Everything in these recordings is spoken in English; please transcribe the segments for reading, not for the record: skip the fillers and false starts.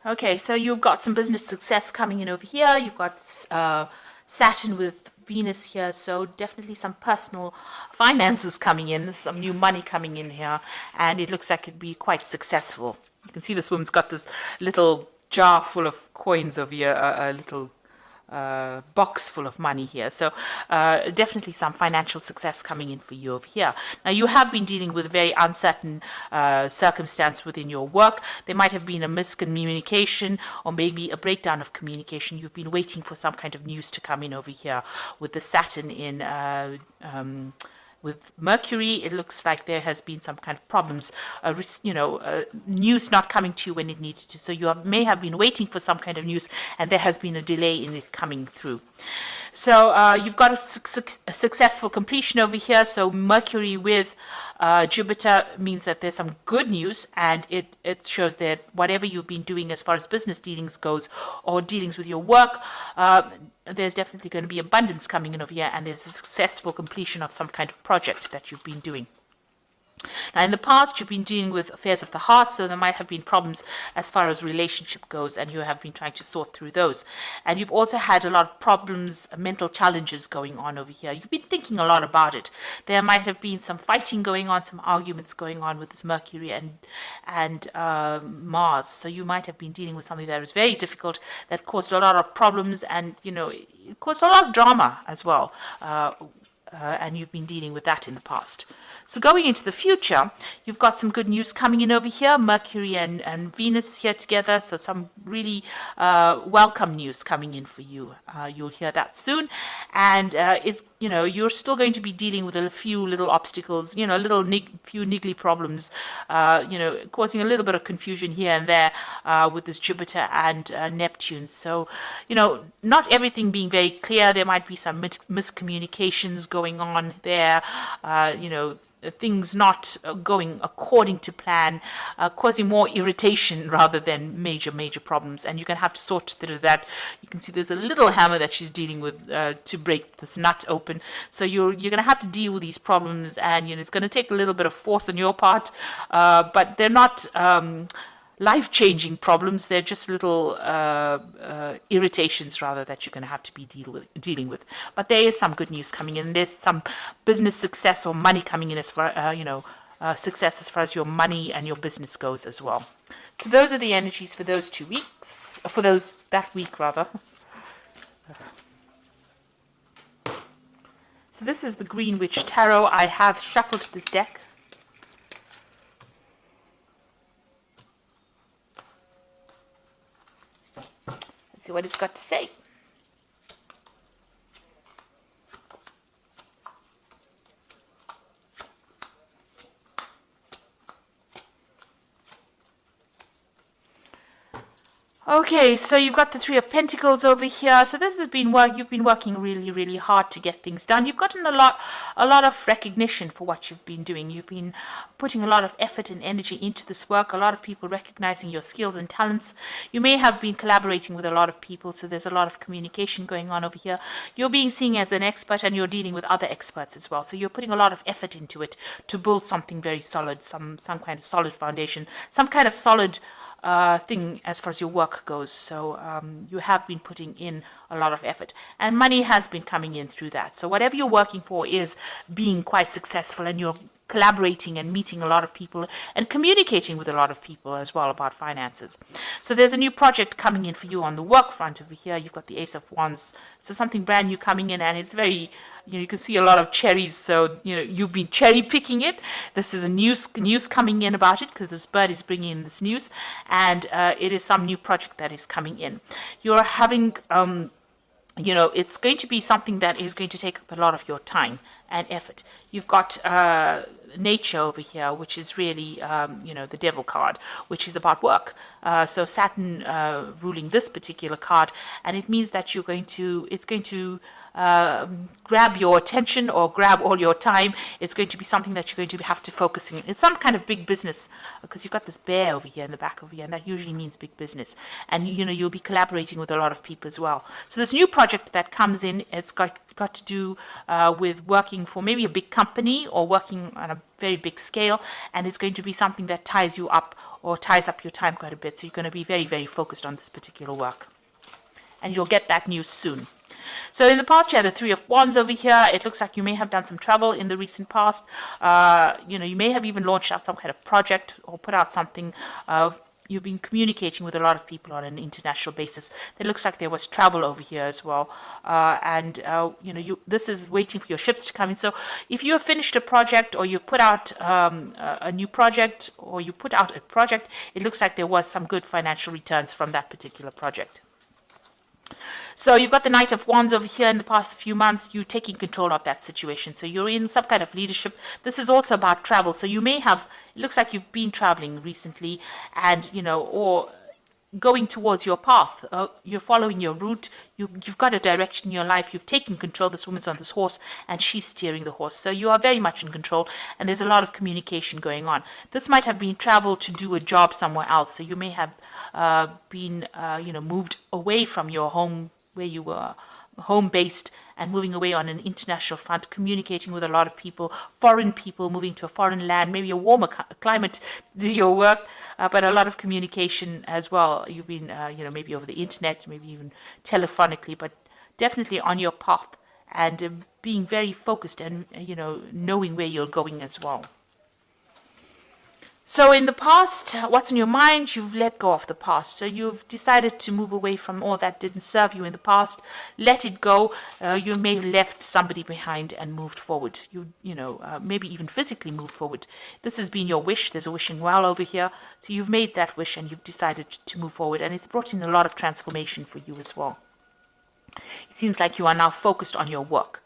Okay, so you've got some business success coming in over here. You've got Saturn with Venus here, so definitely some personal finances coming in, some new money coming in here, and it looks like it'd be quite successful. You can see this woman's got this little jar full of coins over here, a little box full of money here. So definitely some financial success coming in for you over here. Now, you have been dealing with a very uncertain circumstance within your work. There might have been a miscommunication or maybe a breakdown of communication. You've been waiting for some kind of news to come in over here with the Saturn in with Mercury. It looks like there has been some kind of problems, news not coming to you when it needed to. So you may have been waiting for some kind of news, and there has been a delay in it coming through. So you've got a successful completion over here. So Mercury with Jupiter means that there's some good news, and it shows that whatever you've been doing as far as business dealings goes or dealings with your work, there's definitely going to be abundance coming in over here, and there's a successful completion of some kind of project that you've been doing. Now, in the past, you've been dealing with affairs of the heart, so there might have been problems as far as relationship goes, and you have been trying to sort through those. And you've also had a lot of problems, mental challenges going on over here. You've been thinking a lot about it. There might have been some fighting going on, some arguments going on with this Mercury and Mars. So you might have been dealing with something that was very difficult, that caused a lot of problems, and, it caused a lot of drama as well. And you've been dealing with that in the past. So going into the future, you've got some good news coming in over here, Mercury and Venus here together, so some really welcome news coming in for you. You'll hear that soon, and it's you're still going to be dealing with a few little obstacles, few niggly problems, causing a little bit of confusion here and there with this Jupiter and Neptune. So, not everything being very clear. There might be some miscommunications going on there, things not going according to plan, causing more irritation rather than major problems. And you're going to have to sort through that. You can see there's a little hammer that she's dealing with to break this nut open. So you're going to have to deal with these problems, and it's going to take a little bit of force on your part, but they're not life-changing problems. They're just little irritations rather that you're going to have to be dealing with. But there is some good news coming in. There's some business success or money coming in as far success as far as your money and your business goes as well. So those are the energies for those 2 weeks, that week rather. So this is the Green Witch Tarot. I have shuffled this deck. See what it's got to say. Okay, so you've got the Three of Pentacles over here. So this has been work. You've been working really hard to get things done. You've gotten a lot of recognition for what you've been doing. You've been putting a lot of effort and energy into this work. A lot of people recognizing your skills and talents. You may have been collaborating with a lot of people, so there's a lot of communication going on over here. You're being seen as an expert, and you're dealing with other experts as well. So you're putting a lot of effort into it to build something very solid, some kind of solid foundation, some kind of solid thing as far as your work goes. So you have been putting in a lot of effort, and money has been coming in through that. So whatever you're working for is being quite successful, and you're collaborating and meeting a lot of people and communicating with a lot of people as well about finances. So there's a new project coming in for you on the work front over here. You've got the Ace of Wands, so something brand new coming in, and it's very, you can see a lot of cherries. So you've been cherry picking it. This is a news coming in about it, because this bird is bringing in this news, and it is some new project that is coming in. You're having it's going to be something that is going to take up a lot of your time and effort. You've got nature over here, which is really, the devil card, which is about work. So Saturn ruling this particular card, and it means that it's going to grab your attention or grab all your time. It's going to be something that you're going to have to focus on. It's some kind of big business, because you've got this bear over here in the back over here, and that usually means big business. And you'll be collaborating with a lot of people as well. So this new project that comes in, it's got to do with working for maybe a big company or working on a very big scale, and it's going to be something that ties you up or ties up your time quite a bit. So you're going to be very, very focused on this particular work. And you'll get that news soon. So in the past, you had the Three of Wands over here. It looks like you may have done some travel in the recent past. You may have even launched out some kind of project or put out something. You've been communicating with a lot of people on an international basis. It looks like there was travel over here as well. This is waiting for your ships to come in. So if you have finished a project, or you've put out a new project, or you put out a project, it looks like there was some good financial returns from that particular project. So you've got the Knight of Wands over here. In the past few months, you're taking control of that situation. So you're in some kind of leadership. This is also about travel. So you may have, it looks like you've been traveling recently, and, or going towards your path. You're following your route. You've got a direction in your life. You've taken control. This woman's on this horse, and she's steering the horse. So you are very much in control, and there's a lot of communication going on. This might have been travel to do a job somewhere else. So you may have been, moved away from your home, where you were home-based, and moving away on an international front, communicating with a lot of people, foreign people, moving to a foreign land, maybe a warmer climate to do your work, but a lot of communication as well. You've been, maybe over the internet, maybe even telephonically, but definitely on your path, and being very focused and, knowing where you're going as well. So in the past, what's on your mind? You've let go of the past. So you've decided to move away from all that didn't serve you in the past. Let it go. You may have left somebody behind and moved forward. Maybe even physically moved forward. This has been your wish. There's a wishing well over here. So you've made that wish, and you've decided to move forward. And it's brought in a lot of transformation for you as well. It seems like you are now focused on your work.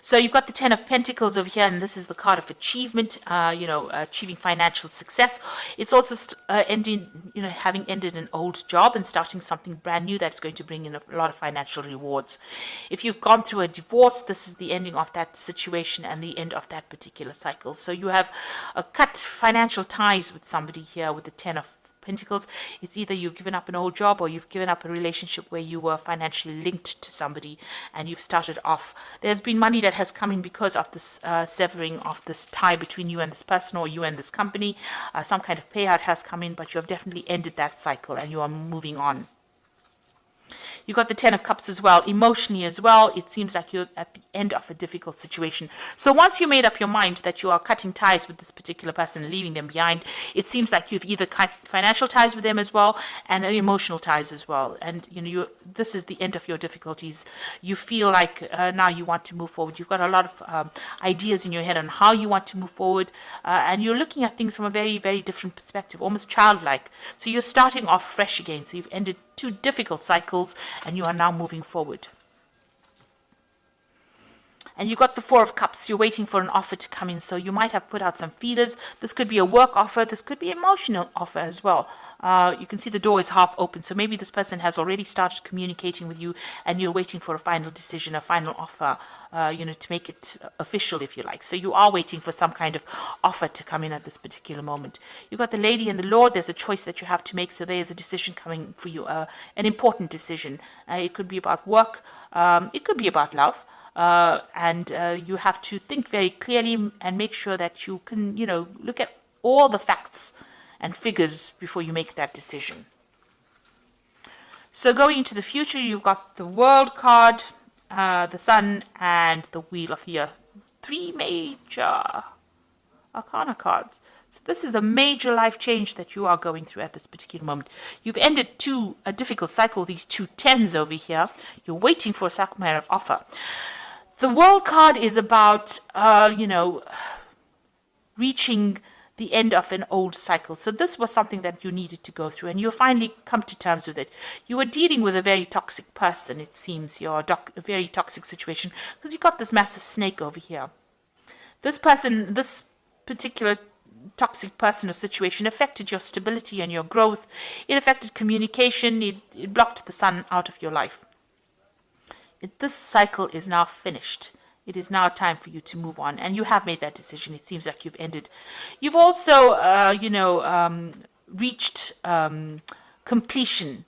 So you've got the Ten of Pentacles over here, and this is the card of achievement, achieving financial success. It's also having ended an old job and starting something brand new that's going to bring in a lot of financial rewards. If you've gone through a divorce, this is the ending of that situation and the end of that particular cycle. So you have cut financial ties with somebody here with the Ten of Pentacles. It's either you've given up an old job, or you've given up a relationship where you were financially linked to somebody, and you've started off. There's been money that has come in because of this severing of this tie between you and this person, or you and this company. Some kind of payout has come in, but you have definitely ended that cycle, and you are moving on. You've got the Ten of Cups as well. Emotionally as well, it seems like you're at the end of a difficult situation. So once you made up your mind that you are cutting ties with this particular person and leaving them behind, it seems like you've either cut financial ties with them as well, and emotional ties as well. And this is the end of your difficulties. You feel like now you want to move forward. You've got a lot of ideas in your head on how you want to move forward, and you're looking at things from a very, very different perspective, almost childlike. So you're starting off fresh again. So you've ended 2 difficult cycles, and you are now moving forward. And you got the Four of Cups. You're waiting for an offer to come in. So you might have put out some feelers. This could be a work offer. This could be an emotional offer as well. You can see the door is half open. So maybe this person has already started communicating with you, and you're waiting for a final decision, a final offer, to make it official, if you like. So you are waiting for some kind of offer to come in at this particular moment. You've got the Lady and the Lord. There's a choice that you have to make. So there is a decision coming for you, an important decision. It could be about work. It could be about love. And you have to think very clearly and make sure that you can, look at all the facts and figures before you make that decision. So going into the future, you've got the World card, the Sun, and the Wheel of the Year. 3 major arcana cards. So this is a major life change that you are going through at this particular moment. You've ended a difficult cycle, these 2 tens over here. You're waiting for a sacramental offer. The World card is about, reaching the end of an old cycle. So this was something that you needed to go through, and you finally come to terms with it. You were dealing with a very toxic person, it seems. You're a very toxic situation, because you got this massive snake over here. This person, this particular toxic person or situation affected your stability and your growth. It affected communication. It blocked the sun out of your life. This cycle is now finished. It is now time for you to move on, and you have made that decision. It seems like you've ended. You've also, reached completion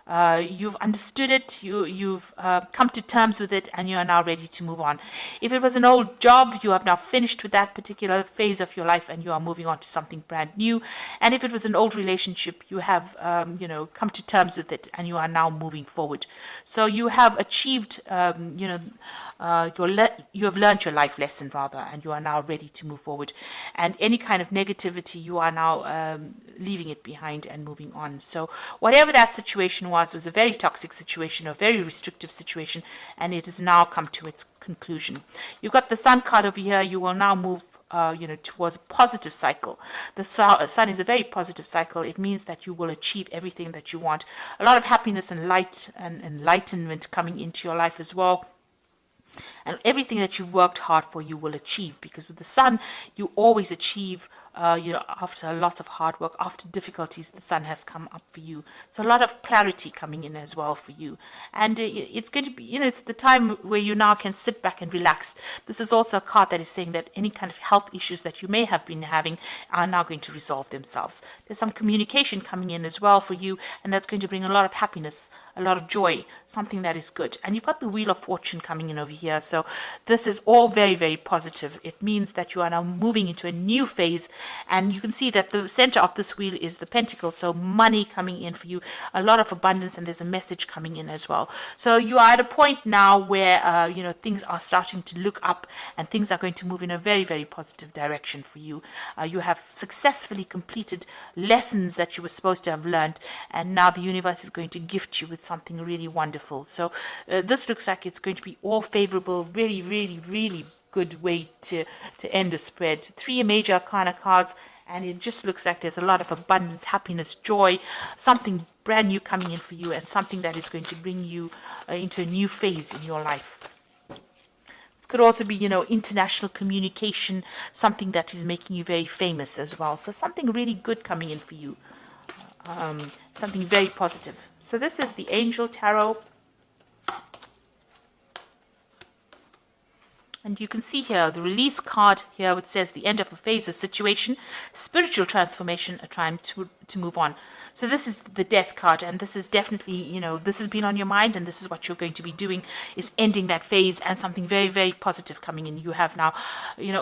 You've understood it, you've come to terms with it, and you are now ready to move on. If it was an old job, you have now finished with that particular phase of your life and you are moving on to something brand new. And if it was an old relationship, you have come to terms with it and you are now moving forward. So you have achieved you have learned your life lesson rather, and you are now ready to move forward. And any kind of negativity, you are now leaving it behind and moving on. So whatever that situation was a very toxic situation, a very restrictive situation, and it has now come to its conclusion. You've got the Sun card over here. You will now move towards a positive cycle. The sun is a very positive cycle. It means that you will achieve everything that you want. A lot of happiness and light and enlightenment coming into your life as well. And everything that you've worked hard for, you will achieve, because with the sun, you always achieve, after a lot of hard work, after difficulties, the sun has come up for you. So a lot of clarity coming in as well for you. And it's going to be, it's the time where you now can sit back and relax. This is also a card that is saying that any kind of health issues that you may have been having are now going to resolve themselves. There's some communication coming in as well for you, and that's going to bring a lot of happiness, a lot of joy, something that is good. And you've got the Wheel of Fortune coming in over here. So this is all very, very positive. It means that you are now moving into a new phase. And you can see that the center of this wheel is the Pentacle. So money coming in for you, a lot of abundance, and there's a message coming in as well. So you are at a point now where, things are starting to look up and things are going to move in a very, very positive direction for you. You have successfully completed lessons that you were supposed to have learned. And now the universe is going to gift you with something really wonderful. So this looks like it's going to be all favorable, really, really, really good way to end a spread. 3 major arcana cards, and it just looks like there's a lot of abundance, happiness, joy, something brand new coming in for you, and something that is going to bring you into a new phase in your life. This could also be, international communication, something that is making you very famous as well. So something really good coming in for you. Something very positive. So this is the Angel Tarot. And you can see here the release card here, which says the end of a phase or situation, spiritual transformation, a time to move on. So this is the Death card, and this is definitely, this has been on your mind, and this is what you're going to be doing, is ending that phase, and something very, very positive coming in. You have now,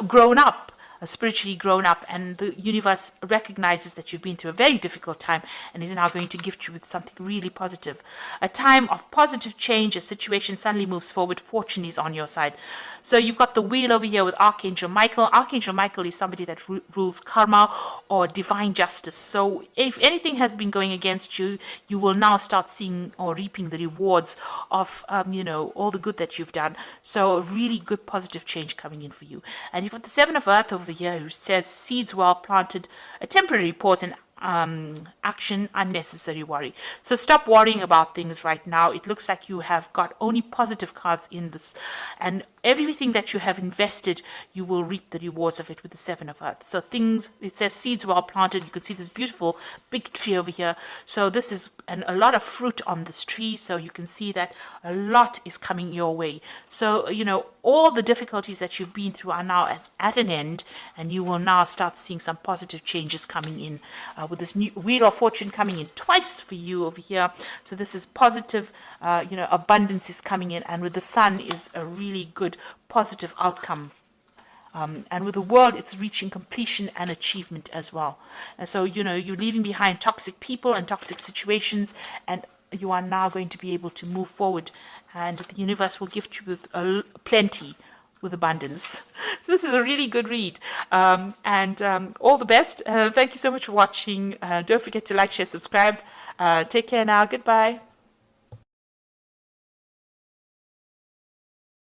grown up. Spiritually grown up, and the universe recognizes that you've been through a very difficult time and is now going to gift you with something really positive. A time of positive change, a situation suddenly moves forward, fortune is on your side. So you've got the wheel over here with Archangel Michael. Archangel Michael is somebody that rules karma or divine justice. So if anything has been going against you, you will now start seeing or reaping the rewards of, all the good that you've done. So a really good positive change coming in for you. And you've got the Seven of Earth over here, who says seeds well planted, a temporary pause in action, unnecessary worry. So stop worrying about things right now. It looks like you have got only positive cards in this, and everything that you have invested, you will reap the rewards of it with the Seven of Earth. So things, it says seeds well planted. You can see this beautiful big tree over here. So this is a lot of fruit on this tree. So you can see that a lot is coming your way. So, all the difficulties that you've been through are now at an end, and you will now start seeing some positive changes coming in with this new Wheel of Fortune coming in twice for you over here. So this is positive, abundance is coming in, and with the Sun is a really good positive outcome. And with the World, it's reaching completion and achievement as well. And so, you're leaving behind toxic people and toxic situations, and you are now going to be able to move forward, and the universe will gift you with plenty, with abundance. So this is a really good read, and all the best. Thank you so much for watching. Don't forget to like, share, subscribe. Take care now. Goodbye.